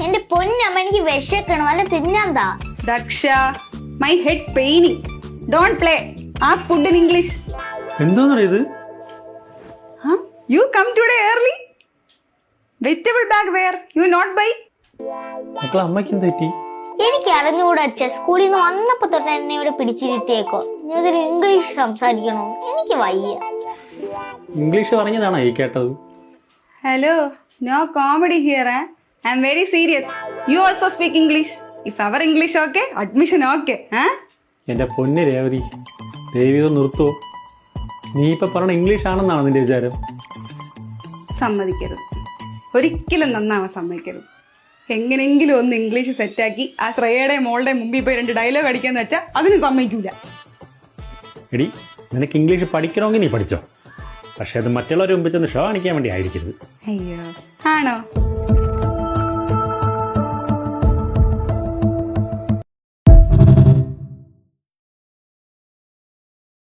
എന്റെ പൊന്നമ്മ എനിക്ക് വിശക്കണം അല്ല തിന്നാന്താ. Daksha, my head paining. Don't play. Ask food in English. എന്തോന്നറിയ ഇത്? You come today early. Vegetable bag where you not buy. മക്കളെ അമ്മയ്ക്ക് എന്ത് പറ്റി? എനിക്ക് അറിഞ്ഞുകൂടാ അച്ഛ. സ്കൂളിൽ നിന്ന് വന്നപ്പോ തൊട്ട് എന്നെ ഇവിടെ പിടിച്ചിരുത്തിയേക്കോ. ഞാൻ ഇംഗ്ലീഷ് സംസാരിക്കണോ? എനിക്ക് വയ്യ. ഇംഗ്ലീഷ് പറഞ്ഞതാണോ ഈ കേട്ടത്? Hello, no comedy here. I am very serious. You also speak English. If our English okay, admission okay. എന്റെ പൊന്ന് രേവതി, ദേവികം നിർത്തുവോ? നീ ഇപ്പൊ പറഞ്ഞ ഇംഗ്ലീഷ് ആണെന്നാണ് നിന്റെ വിചാരം? സമ്മതിക്കരുത്, ഒരിക്കലും നന്നാവാൻ സമ്മതിക്കരുത്. എങ്ങനെങ്കിലും ഒന്ന് ഇംഗ്ലീഷ് സെറ്റാക്കി ആ ശ്രേയയുടെ മോളുടെ മുമ്പിൽ പോയി 2 ഡയലോഗ് അടിക്കാന്ന് വെച്ചാൽ അതിന് സമ്മതിക്കൂല. എടി, നിനക്ക് ഇംഗ്ലീഷ് പഠിക്കണമെങ്കിൽ നീ പഠിച്ചോ, പക്ഷെ അത് മറ്റുള്ളവരെ മുമ്പിൽ ചെന്ന് ഷോ കാണിക്കാൻ വേണ്ടി ആയിരിക്കരുത്. അയ്യോ, ആണോ?